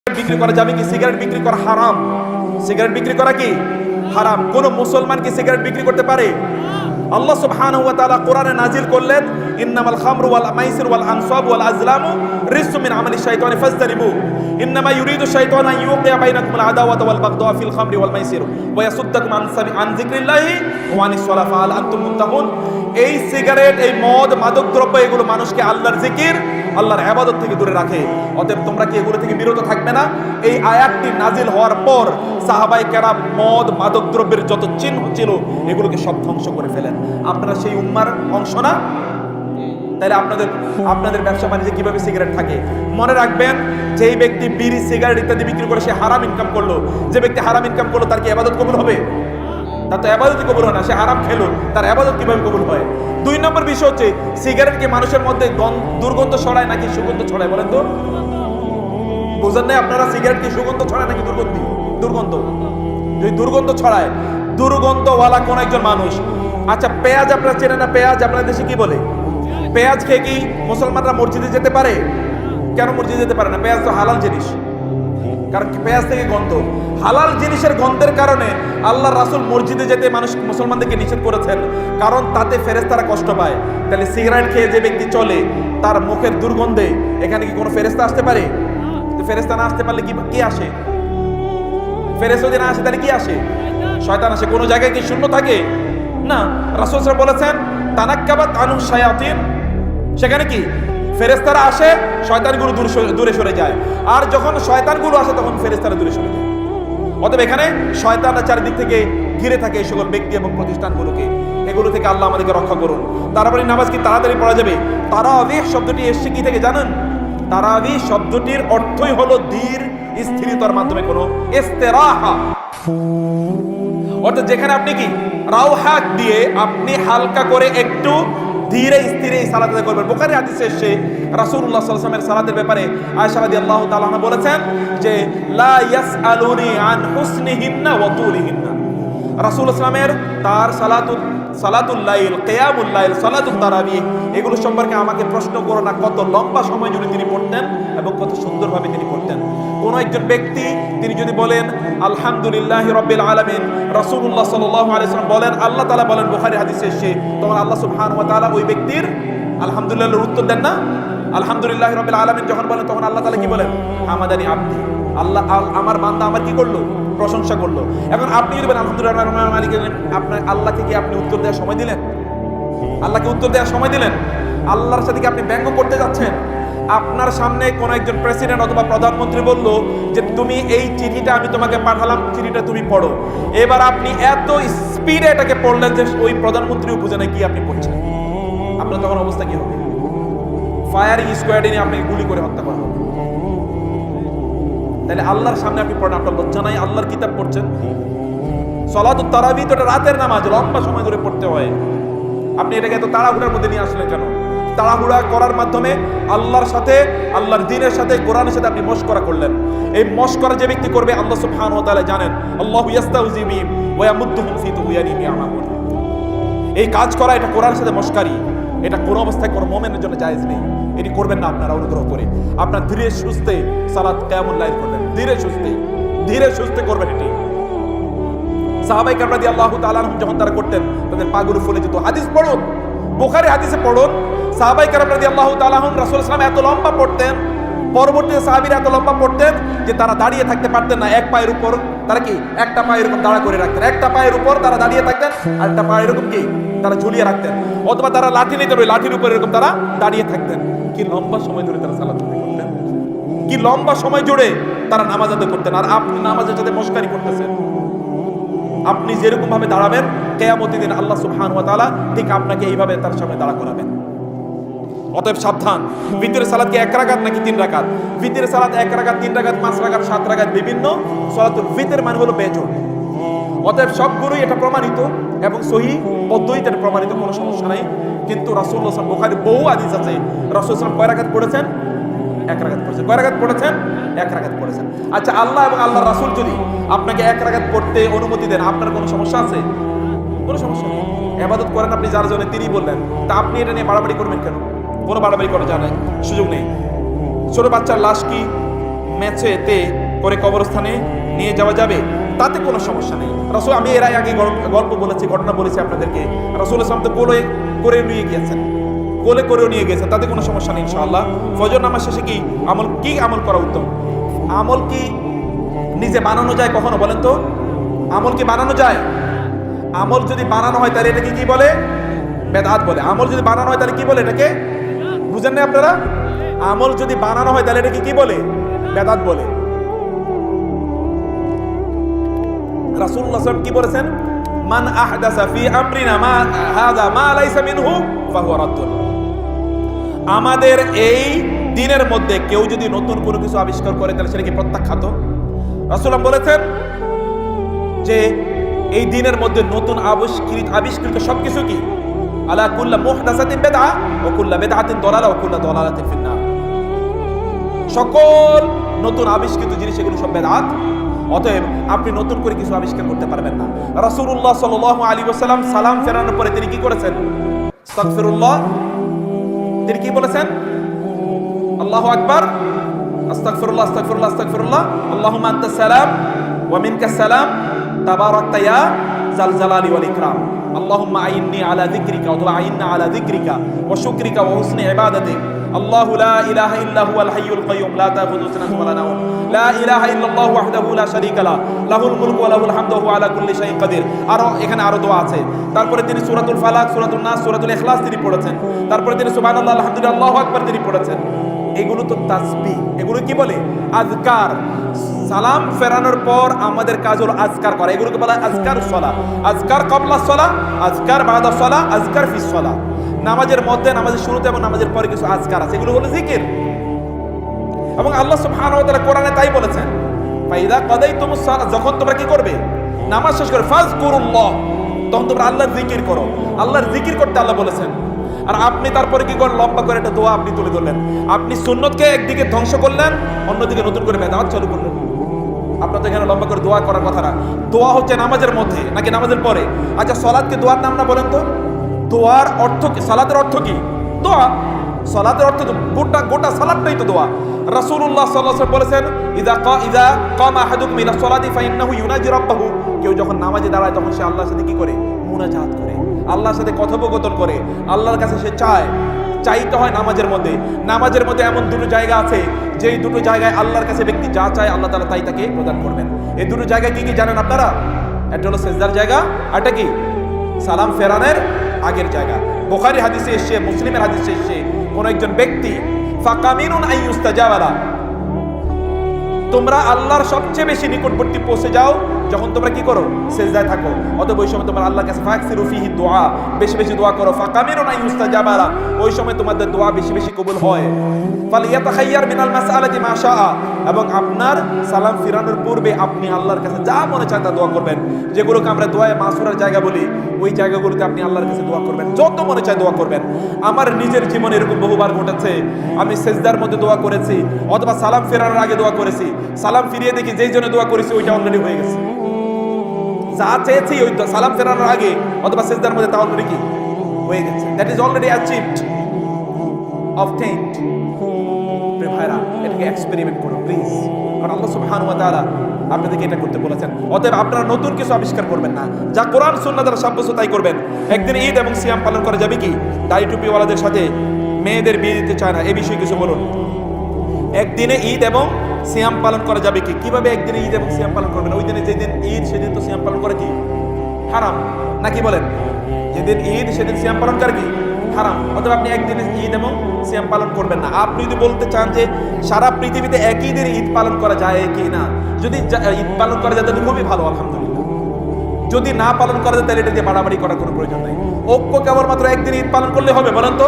বিক্রি করা যাবে কি? সিগারেট বিক্রি করা হারাম। সিগারেট বিক্রি করা কি হারাম। কোন মুসলমান কি সিগারেট বিক্রি করতে পারে? আল্লাহ সুবহানাহু ওয়া তাআলা কোরআনে নাজিল করলেন, ইন্নামাল খামরু ওয়াল মাইসির ওয়াল আনসাবু ওয়াল আজলামু রিজসুম মিন আমালি শাইতানি ফাজতানিবু ইন্নামা ইউরিদু শাইতানু আন ইউকিয়া বাইনাকুমুল আদাওয়াতা ওয়াল বাগদা ফিল খামরি ওয়াল মাইসির ওয়া ইয়াসুদ্দাকুম আন যিকরিল্লাহি ওয়া আনিস সালাহ ফাহাল আনতুম মুনতাহুন। এই সিগারেট, এই মদ, মাদক দ্রব্য, এগুলো মানুষকে আল্লাহর জিকির, আল্লাহর ইবাদত থেকে দূরে রাখে। অতএব তোমরা কি এগুলো থেকে বিরত থাকবে না? এই আয়াতটি নাজিল হওয়ার পর সাহাবায়ে কেরাম মদ, মাদক দ্রব্যের যত চিহ্ন ছিল এগুলোকে সব ধ্বংস করে ফেলেন। আপনারা সেই উম্মার অংশ না? তাহলে আপনাদের ব্যবসা বাণিজ্যে কিভাবে সিগারেট থাকে? মনে রাখবেন, যেই ব্যক্তি বিড়ি, সিগারেট ইত্যাদি বিক্রি করে সে হারাম ইনকাম করলো। যে ব্যক্তি হারাম ইনকাম করলো তার কি ইবাদত কবুল হবে? তার তো ইবাদতই কবুল হয় না। সে হারাম খেলো, তার ইবাদত কিভাবে কবুল হয়? 2 নম্বর বিষয় হচ্ছে, সিগারেট কি মানুষের মধ্যে দুর্গন্ধ ছড়ায় নাকি সুগন্ধ ছড়ায়? বলেন তো, বুঝেন না আপনারা? সিগারেট কি সুগন্ধ ছড়ায় নাকি দুর্গন্ধ? যদি দুর্গন্ধ ছড়ায়, দুর্গন্ধওয়ালা কোন একজন মানুষ, আচ্ছা পেঁয়াজ আপনারা চেনেন না? পেঁয়াজ আপনার দেশে কি বলে? পেঁয়াজ খেয়ে কি মুসলমানরা মসজিদে যেতে পারে? কেন মসজিদে যেতে পারে না? পেঁয়াজ তো হালাল জিনিস, কারণ পেঁয়াজ থেকে গন্ধ। হালাল জিনিসের গন্ধের কারণে আল্লাহ রাসূল মসজিদে যেতে মুসলমানদেরকে নিষেধ করেছেন, কারণ তাতে ফেরেশতারা কষ্ট পায়। তাহলে সিগারেট খেয়ে যে ব্যক্তি চলে, তার মুখের দুর্গন্ধে এখানে কি কোনো ফেরেশতা আসতে পারে? তো ফেরেশতা না আসতে পারলে কি আসে? ফেরেশতা যদি না আসে তাহলে কি আসে? শয়তান আসে। কোনো জায়গায় কি শূন্য থাকে? না। রাসূল সাল্লাল্লাহু আলাইহি ওয়াসাল্লাম বলেছেন, তানাক্কাবাত আনহু শায়াতিন, সেখানে কি ফেরেশতারা আসে, শয়তানগুলো দূরে সরে যায়। আর যখন শয়তানগুলো আসে তখন ফেরেশতারা দূরে সরে যায়। অতএব এখানে শয়তানরা চারিদিক থেকে ঘিরে থাকে এই সকল ব্যক্তি এবং প্রতিষ্ঠানগুলোকে। এগুলো থেকে আল্লাহ আমাদেরকে রক্ষা করুন। তারপরে নামাজ কি তাড়াতাড়ি পড়া যাবে? তারাবিহ শব্দটি এসছে কি থেকে জানেন? তারাবিহ শব্দটির অর্থই হলো ধীর স্থিরতার মাধ্যমে কোনো ইস্তিরাহা, অর্থাৎ যেখানে আপনি কি রাওহাত দিয়ে আপনি হালকা করে একটু ধীরে স্থিরে সালাত আদায় করবেন। বুখারী হাদিসে এসেছে রাসূলুল্লাহ সাল্লাল্লাহু আলাইহি ওয়াসাল্লামের সালাতের ব্যাপারে আয়েশা রাদিয়াল্লাহু তাআলা আনহা বলেছেন যে লা ইয়াসআলুনি আন হুসনিহিন্না ওয়া তুলিহিন্না। রাসূলুল্লাহ সাল্লামের তার সালাতুল লাইল, কিয়ামুল লাইল, সালাতুত তারাবিহ, এগুলো সম্পর্কে আমাকে প্রশ্ন করো না কত লম্বা সময় জুড়ে তিনি পড়তেন এবং কত সুন্দরভাবে তিনি পড়তেন। কোন একজন ব্যক্তি তিনি যদি বলেন আলহামদুলিল্লাহি রাব্বিল আলামিন, রাসূলুল্লাহ সাল্লাল্লাহু আলাইহি ওয়াসাল্লাম বলেন, আল্লাহ তাআলা বলেন বুখারী হাদিসে এসেছে, তখন আল্লাহ সুবহানাহু ওয়া তাআলা ওই ব্যক্তির আলহামদুলিল্লাহর উত্তর দেন না? আলহামদুলিল্লাহি রাব্বিল আলামিন যখন বলেন তখন আল্লাহ তাআলা কি বলেন? হামাদানি আবদি, আল্লাহ আমার বান্দা আমার কি করলো? প্রশংসা করলো। এখন আপনি যদি বলেন আলহামদুলিল্লাহ রাব্বিল আলামিন, আপনার আল্লাহকে কি আপনি উত্তর দেওয়ার সময় দিলেন? আল্লাহকে উত্তর দেওয়ার সময় দিলেন? আল্লাহর সাথে কি আপনি ব্যঙ্গ করতে যাচ্ছেন? আপনার সামনে কোন একজন প্রেসিডেন্ট অথবা প্রধানমন্ত্রী বলল যে তুমি এই চিঠিটা আমি তোমাকে পাঠালাম, চিঠিটা তুমি পড়ো। এবার আপনি এত স্পিডে এটাকে পড়লেন যে ওই প্রধানমন্ত্রীও বুঝে না কি আপনি পড়ছেন। আপনার তখন অবস্থা কি হবে? ফায়ারিং স্কোয়াডে নিয়ে আপনাকে গুলি করে হত্যা করা হবে। তাহলে আল্লাহর সামনে আপনি পড়েন, আপনার লজ্জা নাই? আল্লাহর কিতাব পড়ছেন। সালাতুত তারাবিহ তো রাতের নামাজ, লম্বা সময় ধরে পড়তে হয়। আপনি এটাকে এত তাড়াহুড়ার মধ্যে নিয়ে আসলেন কেন? তাড়াহুড়া করার মাধ্যমে আল্লাহর সাথে, আল্লাহর দ্বীনের সাথে, কোরআনের সাথে আপনি মশকরা করলেন। এই মশকরা যে ব্যক্তি করবে আল্লাহ সুবহানাহু ওয়া তাআলা জানেন, আল্লাহু ইয়াস্তাউযি বিহিম ওয়া ইয়ামুদ্দুহুম ফি তুগয়ানিহিম ইয়ামাহুন। এই কাজ করা এটা কোরআনের সাথে মশকারি, এটা কোন অবস্থায় কোনো মুমিনের জন্য জায়েজ নেই। এটি করবেন না আপনারা অনুগ্রহ করে। আপনার ধীরে সুস্থে সালাত কিয়ামুল লাইল করবেন, ধীরে সুস্থে করবেন। এটি সাহাবায়ে কেরাম রাদিয়াল্লাহু তাআলা আনহুম যখন তারা করতেন তাদের পাগুলো ফুলে যেত। হাদিস পড়ুন, বুখারী হাদিসে পড়ুন, সাহাবায়ে কেরাম রাদিয়াল্লাহু তাআলা আনহুম রাসূল সাল্লাল্লাহু আলাইহি ওয়াসাল্লাম এত লম্বা পড়তেন, পরবর্তীতে সাহাবীরা এত লম্বা পড়তেন যে তারা দাঁড়িয়ে থাকতে পারতেন না। এক পায়ের উপর তারা কি একটা পা এরকম দাঁড়া করে রাখতেন, একটা পায়ের উপর তারা দাঁড়িয়ে থাকতেন, আর একটা পা এরকম কি তারা ঝুলিয়ে রাখতেন, অথবা তারা লাঠি নিতে হবে, লাঠির উপর এরকম তারা দাঁড়িয়ে থাকতেন। কি লম্বা সময় ধরে তারা সালাত আদায় করতেন, কি লম্বা সময় জুড়ে তারা নামাজ আদায় করতেন। আর আপনি নামাজের সাথে মশকারি করতেছেন। আপনি যেরকম ভাবে দাঁড়াবেন কিয়ামতের দিন আল্লাহ সুবহানাহু ওয়া তাআলা ঠিক আপনাকে এইভাবে তার সামনে দাঁড়া করাবেন। অতএব সাবধান। ভিতরের সালাত কি 1 রাকাত নাকি 3 রাকাত? ভিতরের সালাত 1 রাকাত, 3 রাকাত, 5 রাকাত, 7 রাকাত, বিভিন্ন সালাতুল ভিতর মানে হলো বেজোড়। অতএব সবগুলোই এটা প্রমাণিত এবং সহিহ পদ্ধতিতে এটা প্রমাণিত, কোনো সমস্যা নাই। কিন্তু রাসূলুল্লাহ সাল্লাল্লাহু আলাইহি ওয়াসাল্লাম, বুখারী বহু হাদিস আছে, রাসূলুল্লাহ সাল্লাল্লাহু আলাইহি ওয়াসাল্লাম কয় রাকাত পড়েছেন? 1 রাকাত পড়েছেন। কয় রাকাত পড়েছেন? 1 রাকাত পড়েছেন। আচ্ছা, আল্লাহ এবং আল্লাহর রাসূল যদি আপনাকে 1 রাকাত পড়তে অনুমতি দেন, আপনার কোনো সমস্যা আছে? কোনো সমস্যা নেই। ইবাদত করেন আপনি যার জন্য, তিনি বললেন, তা আপনি এটা নিয়ে বাড়াবাড়ি করবেন কেন? কোনো বাড়াবাড়ি করা যায় না, সুযোগ নেই। ছোট বাচ্চার লাশ কি মেঝেতে করে কবরস্থানে নিয়ে যাওয়া যাবে, তাতে কোনো সমস্যা নেই। রাসূল, আমি এর আগে গল্প বলেছি, ঘটনা বলেছি আপনাদেরকে, রাসূল সাল্লাল্লাহু আলাইহি ওয়াসাল্লাম তো কোলে করে নিয়ে গিয়েছেন, কোলে করেও নিয়ে গেছেন, তাতে কোনো সমস্যা নেই ইনশাআল্লাহ। ফজর নামাজ শেষে কি আমল করা উত্তম? আমল কি নিজে বানানো যায় কখনো? বলেন তো, আমল কি বানানো যায়? আমল যদি বানানো হয় তাহলে এটাকে কি বলে? বেদাত বলে। আমল যদি বানানো হয় তাহলে কি বলে এটাকে? বুঝেন না আপনারা? আমল যদি বানানো হয় তাহলে এটাকে কি বলে? বেদাত বলে। রাসূলুল্লাহ সাল্লাল্লাহু আলাইহি ওয়াসাল্লাম কি বলেছেন? মান আহদাসা ফি আমরিনা মা হাযা মা লাইসা মিনহু ফাহুয়া রাদ্দুন। আমাদের এই দিনের মধ্যে কেউ যদি নতুন কোনো কিছু আবিষ্কার করে তাহলে সেটা কি প্রত্যাখ্যাত? রাসূলুল্লাহ বলেছেন যে এই দিনের মধ্যে নতুন আবিষ্কৃত সবকিছু কি? আলা কুল্লা মুহদাসাতিন বিদআ ওয়া কুল্লা বিদআতিন দালালা ওয়া কুল্লা দালালাতিন ফিন্নার। সকল নতুন আবিষ্কৃত জিনিস এগুলো সব বেদাত। অতএব আপনি নতুন করে কিছু আবিষ্কার করতে পারবেন না। রাসূলুল্লাহ সাল্লাল্লাহু আলাইহি ওয়াসাল্লাম সালাম ফেরানোর পরে তিনি কি করেছেন? আস্তাগফিরুল্লাহ। তিনি কি বলেছেন? আল্লাহু আকবার, আস্তাগফিরুল্লাহ আস্তাগফিরুল্লাহ আস্তাগফিরুল্লাহ, আল্লাহুম্মা আনতাস সালাম ওয়া মিনকাস সালাম তাবারাকতা ইয়া যাল জালালি ওয়াল ইকরাম, আল্লাহুম্মা আইন্নি আলা যিকরিকা ওয়া আইন্না আলা যিকরিকা ওয়া শুকরিকা ওয়া হুসনি ইবাদাতিক, আল্লাহু লা ইলাহা ইল্লা হুয়াল হাইয়ুল কাইয়্যুম লা তাখুযুহু সিনাতুন ওয়া লা নাওম, লা ইলাহা ইল্লাল্লাহু ওয়াহদাহু লা শারীকা লাহু লাহুল মুলকু ওয়া লাহুল হামদু ওয়া হুয়া আলা কুল্লি শাইইন কাদির। এখানে আরো দোয়া আছে। তারপরে তিনি সূরাতুল ফালাক, সূরাতুন নাস, সূরাতুল ইখলাস তিনি পড়েছেন। তারপরে তিনি সুবহানাল্লাহ আলহামদুলিল্লাহ আল্লাহু আকবার তিনি পড়েছেন। এগুলো তো তাসবিহ, এগুলো কি বলে? আজকার। সালাম ফেরানোর পর আমাদের কাজ হলো আজকার করা, এগুলোকে বলা হয় আজকারুস সালাহ। আজকার ক্বাবলা সালাহ, আজকার বাদা সালাহ, আজকার ফিস সালাহ। নামাজের মধ্যে, নামাজের শুরুতে এবং নামাজের পরে কিছু আজকার আছে, এগুলো হলো জিকির। এবং আল্লাহ সুবহানাহু ওয়া তাআলা কোরআনে তাই বলেছেন, ফাইদা কাদাইতুমুস সালাহ, যখন তোমরা কি করবে? নামাজ শেষ করে ফাযকুরুল্লাহ, তখন তোমরা আল্লাহর জিকির করো। আল্লাহর জিকির করতে আল্লাহ বলেছেন। আর আপনি তারপরে কি করেন? লম্বা করে একটা দোয়া আপনি তুলে ধরলেন। আপনি সুন্নতকে একদিকে ধ্বংস করলেন, অন্যদিকে নতুন করে বেদাত চালু করলেন। আপনার তো এখানে লম্বা করে দোয়া করার কথা না। দোয়া হচ্ছে নামাজের মধ্যে নাকি নামাজের পরে? আচ্ছা, সালাতকে দোয়ার নাম না বলেন তো? দোয়ার অর্থ কি? সালাতের অর্থ কি? দোয়া। সালাতের অর্থ তো গোটা সালাতটাই তো দোয়া। রাসূলুল্লাহ সাল্লাল্লাহু আলাইহি ওয়াসাল্লাম বলেছেন, ইযা কামা আহাদুকুম ইলা সালাতি ফাইন্নাহু ইউনাজি রাব্বাহু। কেউ যখন নামাজে দাঁড়ায় তখন সে আল্লাহর সাথে কি করে? মুনাজাত করে, আল্লাহর সাথে কথোপকথন করে, আল্লাহর কাছে সে চাইতে হয় নামাজের মধ্যে। নামাজের মধ্যে এমন দুটো জায়গা আছে যেই দুটো জায়গায় আল্লাহর কাছে ব্যক্তি যা চায় আল্লাহ তাআলা তাই তাকে প্রদান করবেন। এই দুটো জায়গা কি কি জানেন আপনারা? একটা হলো সিজদার জায়গা, আরটা কি? সালাম ফেরানোর আগের জায়গা। বুখারী হাদিসে এসেছে, মুসলিমের হাদিসে এসেছে, কোন একজন ব্যক্তি ফাকামিনুন আইয়ুস্তাজাবা লা, তোমরা আল্লাহর সবচেয়ে বেশি নিকটবর্তী পৌঁছে যাও যখন তোমরা কি করো? সিজদায় থাকো। অতএব ওই সময় তোমরা আল্লাহর কাছে ফাকসিরু ফিহি দুআ, বেশি বেশি দোয়া করো। ফাকামিনুন আইয়ুস্তাজাবা লা, ওই সময় তোমাদের দোয়া বেশি বেশি কবুল হয়। ফালিয়াতাখাইয়ার মিনাল মাসআলাতি মা শাআ, এবং আপনার সালাম ফিরানোর পূর্বে আপনি আল্লাহর কাছে যা মনে চায় তা দোয়া করবেন। যেগুলোকে আমরা দোয়ায়ে মাসুরার জায়গা বলি, ওই জায়গাগুলোতে আপনি আল্লাহর কাছে দোয়া করবেন, যত মনে চায় দোয়া করবেন। আমার নিজের জীবনে এরকম বহুবার ঘটেছে, আমি সিজদার মধ্যে দোয়া করেছি অথবা সালাম ফেরানোর আগে দোয়া করেছি। সালাম ফিরিয়ে দেখি যেই জন্য দোয়া করেছি ওইটা অলরেডি হয়ে গেছে। যা চেয়েছি ওই সালাম ফেরানোর আগে অথবা সিজদার মধ্যে তা অলরেডি কি হয়ে গেছে। That is already achieved, obtained. ভাইরা, এটাকে এক্সপেরিমেন্ট করুন প্লিজ, কারণ আল্লাহ সুবহানাহু ওয়া তাআলা আপনাদেরকে এটা করতে বলেছেন। অতএব আপনারা নতুন কিছু আবিষ্কার করবেন না, যা কোরআন সুন্নাহ দ্বারা সাব্যস্ত তাই করবেন। একদিন ঈদ এবং সিয়াম পালন করা যাবে কি? দাড়ি টুপিওয়ালাদের সাথে মেয়েদের বিয়ে দিতে চায় না, এই বিষয়ে কিছু বলুন। একদিনে ঈদ এবং সিয়াম পালন করা যাবে কি? কিভাবে একদিনে ঈদ এবং সিয়াম পালন করবেন? ওই দিনে যেদিন ঈদ সেদিন তো সিয়াম পালন করা কি হারাম নাকি বলেন? যেদিন ঈদ সেদিন সিয়াম পালন করা কি হারাম। অথবা আপনি একদিনে ঈদ এবং সিয়াম পালন করবেন না। আপনি যদি বলতে চান যে সারা পৃথিবীতে একই দিনে ঈদ পালন করা যায় কি না, যদি ঈদ পালন করা যায় তাহলে খুবই ভালো, আলহামদুলিল্লাহ। যদি না পালন করা যায় তাহলে এটা দিয়ে বাড়াবাড়ি করার কোনো প্রয়োজন নাই। ঐক্য কেবলমাত্র একদিন ঈদ পালন করলে হবে বলেন তো?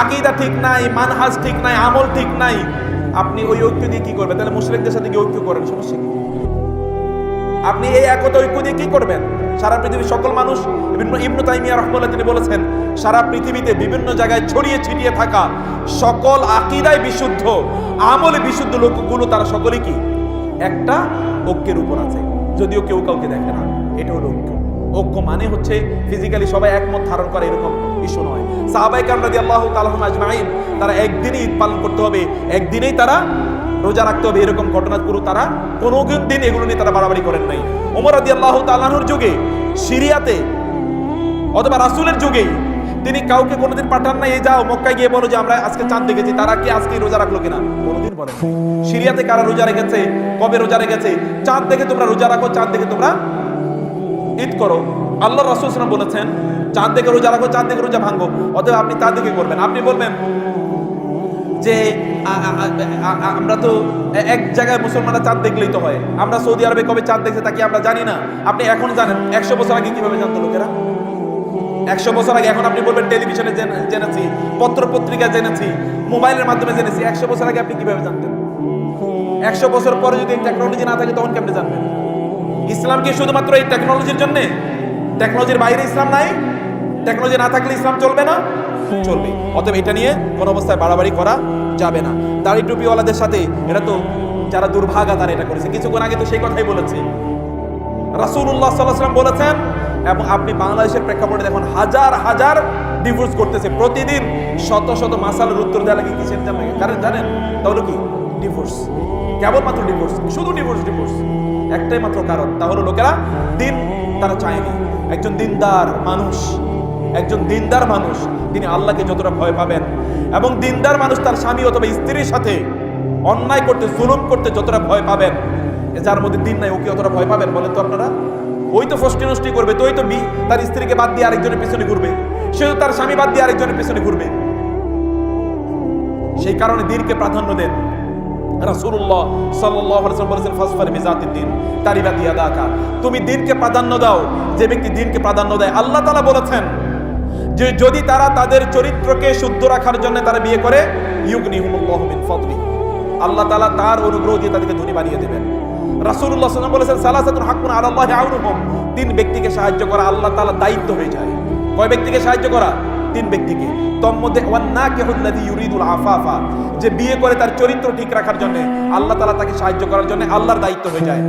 আকীদা ঠিক নাই, মানহাজ ঠিক নাই, আমল ঠিক নাই, আপনি ওই ঐক্য দিয়ে কি করবেন? তাহলে মুশরিকদের সাথে কি ঐক্য করেন, সমস্যা কি? আপনি এই একতা ঐক্য দিয়ে কি করবেন? সারা পৃথিবীর সকল মানুষ, ইবনে তাইমিয়া রাহমাতুল্লাহ তিনি বলেছেন, সারা পৃথিবীতে বিভিন্ন জায়গায় ছড়িয়ে ছিটিয়ে থাকা সকল আকীদায় বিশুদ্ধ, আমলে বিশুদ্ধ লোকগুলো তারা সকলেই কি একটা ঐক্যের উপর আছে, যদিও কেউ কাউকে দেখে না। এটা হলো ঐক্য। ঐক্য মানে হচ্ছে ফিজিক্যালি সবাই একমত ধারণ করে এরকম ইস্যু নয়। সাহাবায়ে কেরাম রাদিয়াল্লাহু তাআলা আজমাইন তারা একদিনই ঈদ পালন করতে হবে, একদিনেই তারা রোজা রাখতে হবে এরকম ঘটনাগুলো তারা কোনো দিন এগুলো নিয়ে তারা বাড়াবাড়ি করেন নাই। ওমর রাদিয়াল্লাহু তাআলা আনহুর যুগে সিরিয়াতে অথবা রাসূলের যুগে তিনি কাউকে কোনোদিন পাঠান নাই, এই যাও মক্কায় গিয়ে বলো যে আমরা আজকে চাঁদ দেখেছি। তারা কি আজকে রোজা রাখলো কিনা? কোনোদিন বলেন। সিরিয়াতে কারা রোজা রেখেছে? কবে রোজা রেখেছে? চাঁদ দেখে তোমরা রোজা রাখো, চাঁদ দেখে তোমরা ঈদ করো। আল্লাহ রাসূল সাল্লাল্লাহু আলাইহি ওয়াসাল্লাম বলেছেন চাঁদ দেখে রোজা রাখো, চাঁদ দেখে রোজা ভাঙো। অতএব আপনি তা দেখে করবেন। আপনি বলবেন যে আমরা তো এক জায়গায় মুসলমানরা চাঁদ দেখলেই তো হয়, আমরা সৌদি আরবে কবে চাঁদ দেখছে তা কি আমরা জানি না? আপনি এখন জানেন, 100 বছর আগে কিভাবে জানতো লোকেরা? 100 বছর আগে। এখন আপনি বলবেন টেলিভিশনে জেনেছি, পত্র পত্রিকা জেনেছি, মোবাইলের মাধ্যমে জেনেছি। 100 বছর আগে আপনি কিভাবে জানতেন? 100 বছর পরে যদি টেকনোলজি না থাকে তখন কেমনে জানবেন? ইসলাম কি শুধুমাত্র এই টেকনোলজির জন্য? টেকনোলজির বাইরে ইসলাম নাই? টেকনোলজি না থাকলে ইসলাম চলবে না? চলবে। অতএব এটা নিয়ে কোনো অবস্থায় বাড়াবাড়ি করা যাবে না। দাড়ি টুপিওয়ালাদের সাথে এটা তো যারা দুর্ভাগা তারা এটা করেছে। কিছুক্ষণ আগে তো সেই কথাই বলেছে রাসূলুল্লাহ সাল্লাল্লাহু আলাইহি ওয়াসাল্লাম বলেছেন। এবং আপনি বাংলাদেশের প্রেক্ষাপটে দেখুন হাজার হাজার ডিভোর্স করতেছে প্রতিদিন। শত শত মাসালার উত্তর দেওয়া লাগে কিসের জন্য? কারণ জানেন তাহলে কি? ডিভোর্স। কেবলমাত্র ডিভোর্স, শুধু ডিভোর্স ডিভোর্স। একটাই মাত্র কারণ, তা হলো লোকেরা দিন তারা চায়নি। একজন দিনদার মানুষ, একজন দিনদার মানুষ তিনি আল্লাহকে যতটা ভয় পাবেন, এবং দিনদার মানুষ তার স্বামী অথবা স্ত্রীর সাথে অন্যায় করতে, জুলুম করতে যতটা ভয় পাবেন, যার মধ্যে দিন নাই ও কি অতটা ভয় পাবেন বলেন তো আপনারা? ওই তো ফষ্টি নষ্টি করবে, তো ওই তো তার স্ত্রীকে বাদ দিয়ে আরেকজনের পেছনে ঘুরবে, সে তো তার স্বামী বাদ দিয়ে আরেকজনের পেছনে ঘুরবে। সেই কারণে দিনকে প্রাধান্য দেন। রাসূলুল্লাহ সাল্লাল্লাহু আলাইহি ওয়াসাল্লাম বলেছেন ফাসফার বিজাতিদ দিন তারিবাত ইয়াদাকা। তুমি দিনকে প্রাধান্য দাও। যে ব্যক্তি দিনকে প্রাধান্য দেয়, আল্লাহ তাআলা বলেছেন যে যদি তারা তাদের চরিত্রকে শুদ্ধ রাখার জন্য তারা বিয়ে করে, ইউগনিহুমুল্লাহু মিন ফাদলি, আল্লাহ তাআলা তার অনুগ্রহ দিয়ে তাদেরকে ধনী বানিয়ে দেবেন। রাসূলুল্লাহ সাল্লাল্লাহু আলাইহি ওয়াসাল্লাম বলেছেন সালাসাতুন হাক্কুন আলাল্লাহি আউনুহুম, 3 ব্যক্তিকে সাহায্য করা আল্লাহ তাআলা দায়িত্ব হয়ে যায়। কয় ব্যক্তিকে সাহায্য করা? 3 ব্যক্তিকে। তোর মধ্যে ওয়ান্নাকিহুল্লাযী ইউরিদুল আফাফা, যে বিয়ে করে তার চরিত্র ঠিক রাখার জন্য আল্লাহ তাআলা তাকে সাহায্য করার জন্য আল্লাহর দায়িত্ব হয়ে যায়।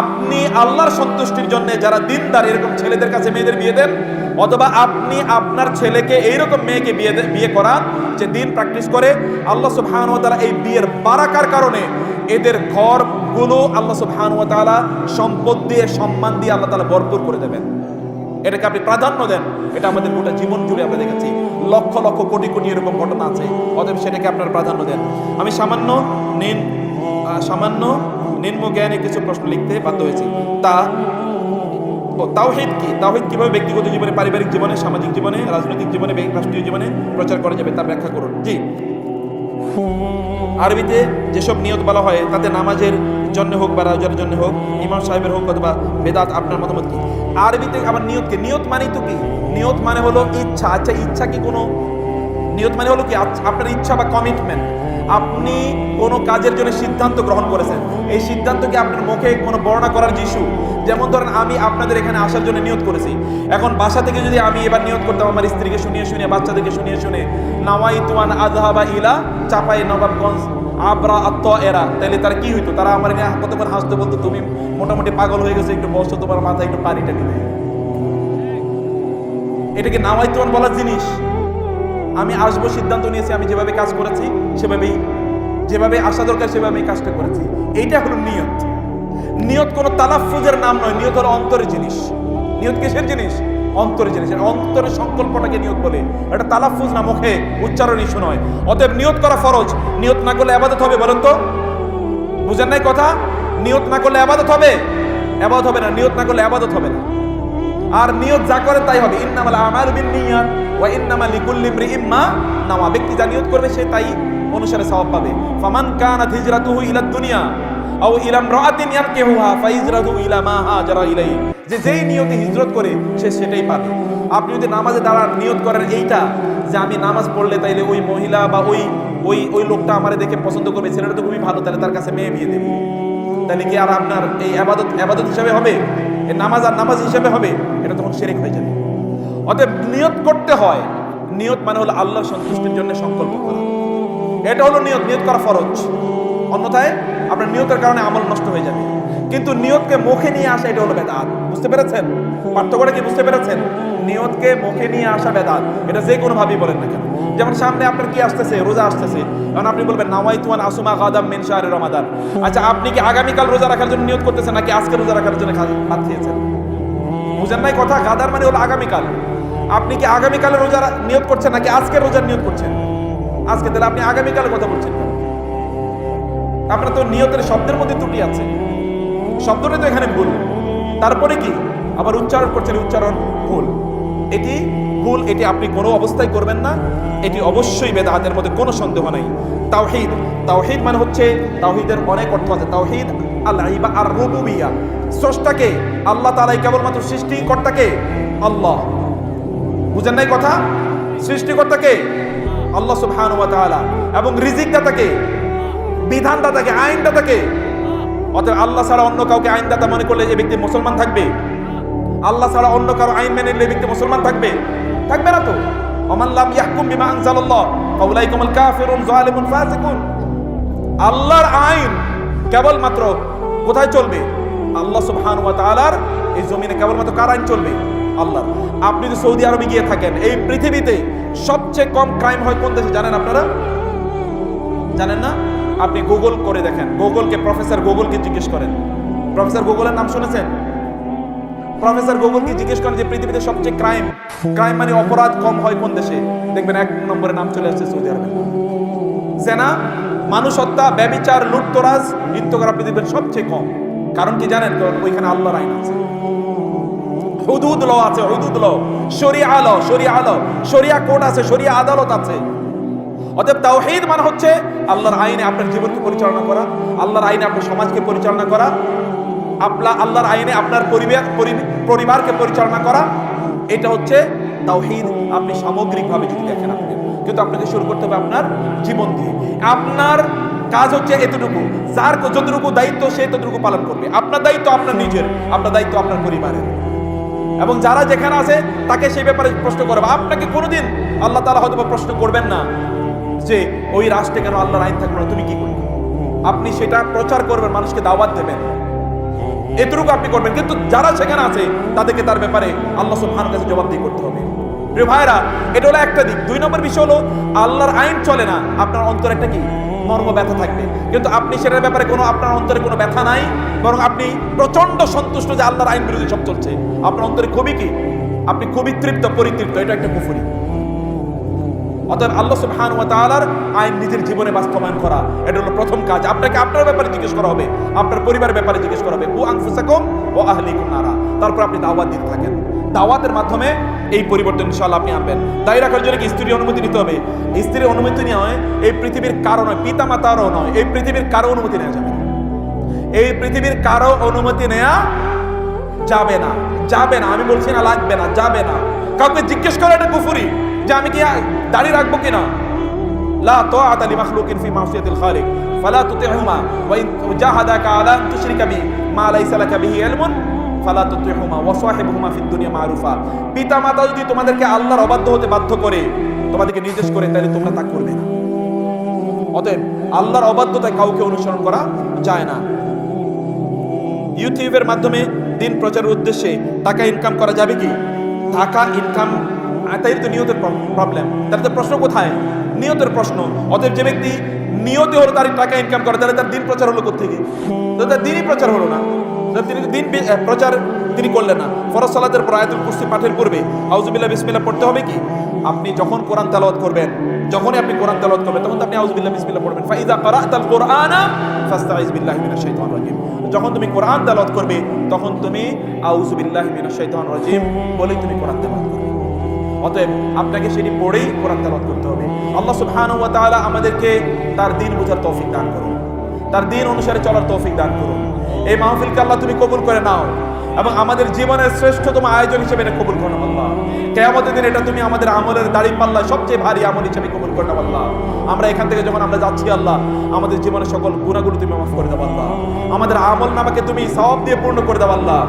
আপনি আল্লাহর সন্তুষ্টির জন্য যারা দিনদার এরকম ছেলেদের কাছে মেয়েদের বিয়ে দেন, অথবা আপনি আপনার ছেলেকে এইরকম মেয়েকে বিয়ে করান যে দিন প্র্যাকটিস করে, আল্লাহ সুবহানাহু ওয়া তাআলা এই বিয়ের বারাকার কারণে এদের ঘরগুলো আল্লাহ সুবহানাহু ওয়া তাআলা সম্পদ দিয়ে, সম্মান দিয়ে আল্লাহ তাআলা ভরপুর করে দেবেন। এটাকে আপনি প্রাধান্য দেন। এটা আমাদের গোটা জীবন জুড়ে আমরা দেখেছি, লক্ষ লক্ষ কোটি কোটি এরকম ঘটনা আছে। অতএব সেটাকে আপনারা প্রাধান্য দেন। আমি সামান্য নিম্ন জ্ঞানে কিছু প্রশ্ন লিখতে বাধ্য হয়েছি। তাওহীদ কি? তাওহীদ কিভাবে ব্যক্তিগত জীবনে, পারিবারিক জীবনে, সামাজিক জীবনে, রাজনৈতিক জীবনে, রাষ্ট্রীয় জীবনে প্রচার করা যাবে তা ব্যাখ্যা করুন। জি, আরবিতে যেসব নিয়ত বলা হয় তাতে নামাজের জন্য হোক বা রোজার জন্য হোক, ইমাম সাহেবের হোক অথবা বেদাত, আপনার মতামত কি? আরবিতে আবার নিয়তকে, নিয়ত মানে তো কি? নিয়ত মানে হলো ইচ্ছা। আচ্ছা, ইচ্ছা কি কোনো নিয়ত মানে হলো কি আপনার ইচ্ছা বা কমিটমেন্ট। আপনি কোনো কাজের জন্য সিদ্ধান্ত গ্রহণ করেছেন, এই সিদ্ধান্তকে আপনার মুখে কোনো বর্ণনা করার যিশু। যেমন ধরেন আমি আপনাদের এখানে আসার জন্য নিয়ত করেছি। এখন বাসা থেকে যদি আমি এবার নিয়ত করতাম আমার স্ত্রীকে শুনিয়ে শুনিয়ে, বাচ্চাদেরকে শুনিয়ে শুনে, নাওয়াইতু আন আযহাবা ইলা চাপাই নবাবগঞ্জ আবরা আত্তায়েরা, তাহলে তারা কি হইতো? তারা আমার নিয়ে কতক্ষণ হাসতে, বলতো তুমি মোটামুটি পাগল হয়ে গেছো, একটু বসো, তোমার মাথায় একটু পানিটা নিতে। এটাকে নাওয়াইতু আন বলার জিনিস? আমি আসবো, সিদ্ধান্ত নিয়েছি, আমি যেভাবে কাজ করেছি সেভাবেই, যেভাবে আসা দরকার সেভাবেই কাজটা করেছি। এইটা হলো নিয়ত। নিয়ত কোনো তালাফফুজের নাম নয়, নিয়ত হলো অন্তরের জিনিস। নিয়ত কিসের জিনিস? অন্তরের জিনিস। অন্তরের সংকল্পটাকে নিয়ত বলে। এটা তালাফফুজ না, মুখে উচ্চারণ ইস্যু নয়। অতএব নিয়ত করা ফরজ। নিয়ত না করলে ইবাদত হবে? বলেন তো, বুঝেন নাই কথা? নিয়ত না করলে ইবাদত হবে? ইবাদত হবে না। নিয়ত না করলে ইবাদত হবে না। আর নিয়ত যা করে তাই হবে। ইন্নামাল আমালু বিন্নিয়াত ওয়া ইন্নামা লিকুল্লি ইমরিইম মা নাওয়া। ব্যক্তি যা নিয়ত করবে সে তাই অনুসারে সওয়াব পাবে। ফামান কানাত হিজরাতুহু ইলাদ দুনিয়া আও ইলা ইমরাআতিন ইয়ানকিহুহা ফাহিজরাতুহু ইলা মা হাজারা ইলাইহি। যেই নিয়তে হিজরত করে সে সেটাই পাবে। আপনি যদি নামাজে দাঁড়ান, নিয়ত করেন এইটা যে আমি নামাজ পড়লে তাইলে ওই মহিলা বা ওই লোকটা আমারে দেখে পছন্দ করবে, ছেলেটা তো খুবই ভালো, তাহলে তার কাছে মেয়ে বিয়ে দেব, তাহলে কি আর আপনার এই আবাদত হিসাবে হবে? এই নামাজ আর নামাজ হিসাবে হবে? এটা তখন শিরক হয়ে যাবে। অতএব নিয়ত করতে হয়। নিয়ত মানে হলো আল্লাহর সন্তুষ্টির জন্য সংকল্প করা। এটা হলো নিয়ত। নিয়ত করা ফরজ, অন্যথায় আপনার নিয়তের কারণে আমল নষ্ট হয়ে যাবে। কিন্তু নিয়তকে মুখে নিয়ে আসা এটা হলো বেদাত। বুঝতে পেরেছেন পার্থক্যটা কি? বুঝতে পেরেছেন? নিয়তকে মুখে নিয়ে আসা বেদাত, এটা যে কোনো ভাবেই বলেন না কেন। যেমন সামনে আপনার কি আসতেছে, রোজা আসতেছে, কারণ আপনি বলবেন নাওয়াইতু আন আসুমা গাদাম মিন শাহরি রমাদান। আচ্ছা, আপনি কি আগামীকাল রোজা রাখার জন্য নিয়ত করতেছেন নাকি আজকে রোজা রাখার জন্য ভাত খেয়েছেন? বুঝেন নাই কথা? গাদার মানে হলো আগামীকাল। আপনি কি আগামীকালে রোজা নিয়ত করছেন নাকি আজকে রোজার নিয়ত করছেন? আজকে। তাহলে আপনি আগামীকালের কথা বলছেন কেন? আপনার তো নিয়তের শব্দের মধ্যে ত্রুটি আছে, শব্দটা তো এখানে ভুল। তারপরে কি আবার উচ্চারণ করছেন, উচ্চারণ ভুল। এটি ভুল, এটি আপনি কোনো অবস্থায় করবেন না। এটি অবশ্যই বেদাতের মধ্যে কোনো সন্দেহ নাই। তাওহীদ, তাওহীদ মানে হচ্ছে, তাওহীদের অনেক অর্থ আছে। তাওহীদ আল-ইবা আর রুবুবিয়া, স্রষ্টাকে আল্লাহ তাআলাই, কেবলমাত্র সৃষ্টিকর্তাকে আল্লাহ। বুঝেন নাই কথা? সৃষ্টিকর্তাকে আল্লাহ সুবহানাহু ওয়া তাআলা, এবং রিজিকদাতাকে, বিধানদাতাকে, আইনদাতাকে। অতএব আল্লাহ ছাড়া অন্য কাউকে আইনদাতা মনে করলে এই ব্যক্তি মুসলমান থাকবে? আল্লাহ ছাড়া অন্য কারো আইন মেনে নিলে ব্যক্তি মুসলমান থাকবে? থাকবে না তো। ওমান লাম ইয়াহকুম বিমা আনজালাল্লাহ ফাউলাইকুমুল কাফিরুন যালিমুন ফাসিকুন। আল্লাহর আইন কেবলমাত্র কোথায় চলবে? আল্লাহ সুবহানাহু ওয়া তাআলার এই জমিনে কেবলমাত্র কার আইন চলবে? আল্লাহর। আপনি যদি সৌদি আরবে গিয়ে থাকেন, এই পৃথিবীতে সবচেয়ে কম ক্রাইম হয় কোন দেশে জানেন আপনারা? জানেন না? আপনি গুগল করে দেখেন, গুগলকে, প্রফেসর গুগলকে জিজ্ঞেস করেন। প্রফেসর গুগলের নাম শুনেছেন? প্রফেসর গুগলকে জিজ্ঞেস করেন যে পৃথিবীতে সবচেয়ে ক্রাইম মানে অপরাধ কম হয় কোন দেশে? দেখবেন 1 নম্বরে নাম চলে আসছে সৌদি আরবে। জেনা, মানুষ হত্যা, ব্যভিচার, লুটতরাজ, নৃত্য করা পৃথিবীর সবচেয়ে কম। কারণ কি জানেন? ওইখানে আল্লাহর আইন আছে, হুদুদ ল আছে, হুদুদ ল, শরিয়া ল, শরিয়া কোর্ট আছে, শরিয়া আদালত আছে। অতএব তাওহীদ মানে হচ্ছে আল্লাহর আইনে আপনার জীবনকে পরিচালনা করা, আল্লাহর আইনে আপনার সমাজকে পরিচালনা করা, আল্লাহর আইনে আপনার পরিবারকে পরিচালনা করা। এটা হচ্ছে তাওহীদ। আপনি সামগ্রিকভাবে যদি দেখেন, আপনি কিন্তু আপনাকে শুরু করতে হবে আপনার জীবন দিয়ে। আপনার কাজ হচ্ছে এতটুকু, যার যতটুকু দায়িত্ব সে ততটুকু পালন করবে। আপনার দায়িত্ব আপনার নিজের, আপনার দায়িত্ব আপনার পরিবারের, এবং যারা যেখানে আছে তাকে সেই ব্যাপারে প্রশ্ন করবে। আপনাকে কোনোদিন আল্লাহ তাআলা হয়তো প্রশ্ন করবেন না যে ওই রাষ্ট্রে কেন আল্লাহর আইন থাকবে না, তুমি কি করবে। আপনি সেটা প্রচার করবেন, মানুষকে দাওয়াত দেবেন, এতটুকু আপনি করবেন। কিন্তু যারা সেখানে আছে তাদেরকে তার ব্যাপারে আল্লাহ সুবহানাহু ওয়া তাআলা জবাবদিহি করতে হবে। প্রিয় ভাইরা, এটা হলো একটা দিক। 2 নম্বর বিষয় হলো আল্লাহর আইন চলে না, আপনার অন্তরে একটা কি মর্ম ব্যথা থাকবে। কিন্তু আপনি সেটার ব্যাপারে কোনো, আপনার অন্তরে কোনো ব্যথা নাই, বরং আপনি প্রচন্ড সন্তুষ্ট যে আল্লাহর আইন বিরোধী সব চলছে। আপনার অন্তরে খুবই কি, আপনি খুবই তৃপ্ত, পরিতৃপ্ত। এটা একটা কুফরি। অতএব আল্লাহ সুবহানাহু ওয়া তাআলার আইন নিজের জীবনে বাস্তবায়ন করা, এটা হলো প্রথম কাজ। আপনাকে আপনার ব্যাপারে জিজ্ঞেস করা হবে, আপনার পরিবারের ব্যাপারে জিজ্ঞেস করা হবে। কু আনফুসাকুম ওয়া আহলিকুম নারা। তারপর আপনি দাওয়াত দিতে থাকেন। দাওয়াতের মাধ্যমে এই পরিবর্তন ইনশাআল্লাহ আপনি আনবেন। দায়ী রাখার জন্য কি স্ত্রীর অনুমতি নিতে হবে? স্ত্রীর অনুমতি নয়, এই পৃথিবীর কারো নয়, পিতা মাতারও নয়, এই পৃথিবীর কারো অনুমতি নেওয়া যাবে না। এই পৃথিবীর কারো অনুমতি নেওয়া যাবে না, যাবে না। আমি বলছি না লাগবে না, যাবে না। কাউকে জিজ্ঞেস করা এটা কুফরি, যে আমি কি দাড়ি রাখবো কিনা। লা তাআতা লিমাখলুকিন ফি মাসিয়াতিল খালিক ফালা তুতিহুমা ওয়া ইন জাহাদাকা আলা আন তুশরিকা বি মা লাইসা লাকা বিহি ইলমুন ফালা তুতিহুমা ওয়া সাহিবহুমা ফিদ দুনিয়া মারুফা। পিতা মাতা যদি তোমাদেরকে আল্লাহর অবাধ্য হতে বাধ্য করে, তোমাদেরকে নির্দেশ করে, তাহলে তোমরা তা করবে না। অতএব আল্লাহর অবাধ্যতায় কাউকে অনুসরণ করা যায় না। ইউটিউবের মাধ্যমে দিন প্রচারের উদ্দেশ্যে টাকা ইনকাম করা যাবে কি? টাকা ইনকাম, তাই তো নিয়তের প্রবলেম। তাহলে তো প্রশ্ন কোথায়? নিয়তের প্রশ্ন। অতএব যে ব্যক্তি নিয়তে হলো তার টাকা ইনকাম করে, তাহলে তার দিন প্রচার হলো কোত্থেকে? তো তার দিনই প্রচার হলো না। তিনি দিন প্রচার তিনি করলেন না। ফরজ সালাতের পর আয়াতুল কুরসি পাঠের পূর্বে আউযুবিল্লাহ বিসমিল্লাহ পড়তে হবে কি? আপনি যখন কোরআন তেলাওয়াত করবেন, যখনই আপনি কোরআন তেলাওয়াত করবেন, তখন আপনি আউযুবিল্লাহ বিসমিল্লাহ পড়বেন। ফাইযা ক্বারা'তাল কুরআনা ফাস্তাইজ বিল্লাহি মিনাশ শাইতানির রাজিম। যখন তুমি কোরআন তেলাওয়াত করবে, তখন তুমি আউযুবিল্লাহি মিনাশ শাইতানির রাজিম বলেই তুমি কোরআন তেলাওয়াত করবে। অতএব আপনাকে সেটি পড়েই কোরআন তেলাওয়াত করতে হবে। আল্লাহ সুবহানাহু ওয়া তাআলা আমাদেরকে তার দ্বীন বোঝার তৌফিক দান করুন, তার দ্বীন অনুসারে চলার তৌফিক দান করুন। এই মাহফিলকে আল্লাহ তুমি কবুল করে নাও এবং আমাদের জীবনের শ্রেষ্ঠতম আয়োজন হিসেবে এটা কবুল করো আল্লাহ। কিয়ামতের দিন এটা তুমি আমাদের আমলের দাড়িপাল্লায় সবচেয়ে ভারী আমল হিসেবে কবুল করে নাও আল্লাহ। আমরা এখান থেকে যখন আমরা যাচ্ছি আল্লাহ, আমাদের জীবনের সকল গুনাহগুলো তুমি মাফ করে দাও আল্লাহ। আমাদের আমল নামাকে তুমি সওয়াব দিয়ে পূর্ণ করে দাও আল্লাহ।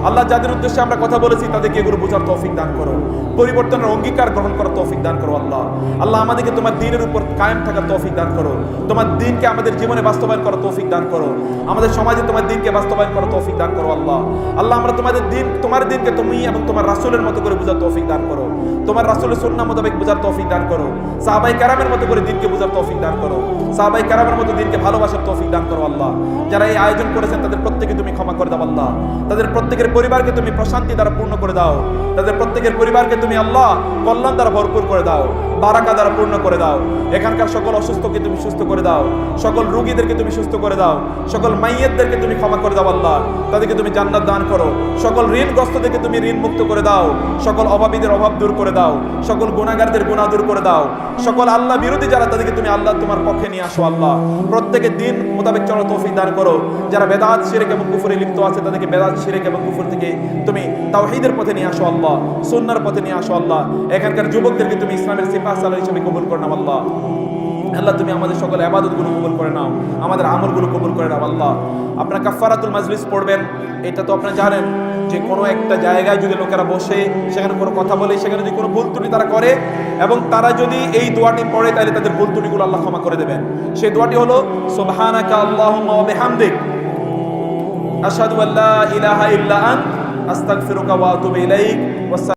আল্লাহ যাদের উদ্দেশ্যে আমরা কথা বলেছি তাদেরকে এগুলো বোঝার তৌফিক দান করো, পরিবর্তনের অঙ্গীকার গ্রহণ করার তৌফিক দান করো। আল্লাহ আল্লাহ আমাদেরকে তোমার দ্বীনের উপর কায়েম থাকার তৌফিক দান করো, তোমার দ্বীনকে আমাদের জীবনে বাস্তবায়ন করার তৌফিক দান করো, আমাদের সমাজে তোমার দ্বীনকে বাস্তবায়ন করার তৌফিক দান করো। আল্লাহ আল্লাহ আমরা তোমাদের দ্বীন, তোমার দ্বীনকে তুমি এবং তোমার রাসূলের মতো করে বোঝার তৌফিক দান করো, তোমার রাসূলের সুন্নাহ মোতাবেক বোঝার তৌফিক দান করো, সাহাবায়ে কেরামের মতো করে দ্বীনকে বোঝার তৌফিক দান করো, সাহাবায়ে কেরামের মতো দ্বীনকে ভালোবাসার তৌফিক দান করো। আল্লাহ যারা এই আয়োজন করেছেন তাদের প্রত্যেককে তুমি ক্ষমা করে দাও। আল্লাহ তাদের প্রত্যেকের পরিবারকে তুমি প্রশান্তি দ্বারা পূর্ণ করে দাও, তাদের প্রত্যেকের পরিবারকে তুমি আল্লাহ কল্যাণ দ্বারা ভরপুর করে দাও, বারাকা দ্বারা পূর্ণ করে দাও। এখানকার সকল অসুস্থকে তুমি সুস্থ করে দাও, সকল রোগীদেরকে তুমি সুস্থ করে দাও, সকল মাইয়্যিতদেরকে তুমি ক্ষমা করে দাও। আল্লাহ তাদেরকে তুমি জান্নাত দান করো, সকল ঋণগ্রস্তদেরকে তুমি ঋণ মুক্ত করে দাও, সকল অভাবীদের অভাব দূর করে দাও, সকল গুনাহগারদের গুনাহ দূর করে দাও, সকল আল্লাহ বিরোধী যারা তাদেরকে তুমি আল্লাহ তোমার পক্ষে নিয়ে আসো। আল্লাহ প্রত্যেকের দিন মোতাবেক চলার তৌফিক দান করো, যারা বেদাত শিরক এবং কুফরে লিপ্ত আছে তাদেরকে বেদাত শিরক এবং কুফর থেকে তুমি তাওহীদের পথে নিয়ে আসো। আল্লাহ সুন্নাহর পথে নিয়ে আসো। আল্লাহ এখানকার যুবকদেরকে তুমি ইসলামের সিপাহ সালার হিসেবে কবুল করে নাও। আল্লাহ আল্লাহ তুমি আমাদের সকল ইবাদতগুলো কবুল করে নাও, আমাদের আমলগুলো কবুল করে নাও। আল্লাহ আপনারা কাফারাতুল মাজলিস পড়বেন, এটা তো আপনারা জানেন যে কোনো একটা জায়গায় যদি লোকেরা বসে সেখানে কোনো কথা বলে, সেখানে যদি কোনো ভুল ত্রুটি তারা করে এবং তারা যদি এই দোয়াটি পড়ে তাহলে তাদের ভুল ত্রুটিগুলো আল্লাহ ক্ষমা করে দেবেন। সেই দোয়াটি হলো সুবহানাকা আল্লাহুম্মা ওয়া বিহামদিক আশহাদু আল্লা ইলাহা ইল্লা আনতা আস্তাগফিরুকা ওয়া আতুবু ইলাইক।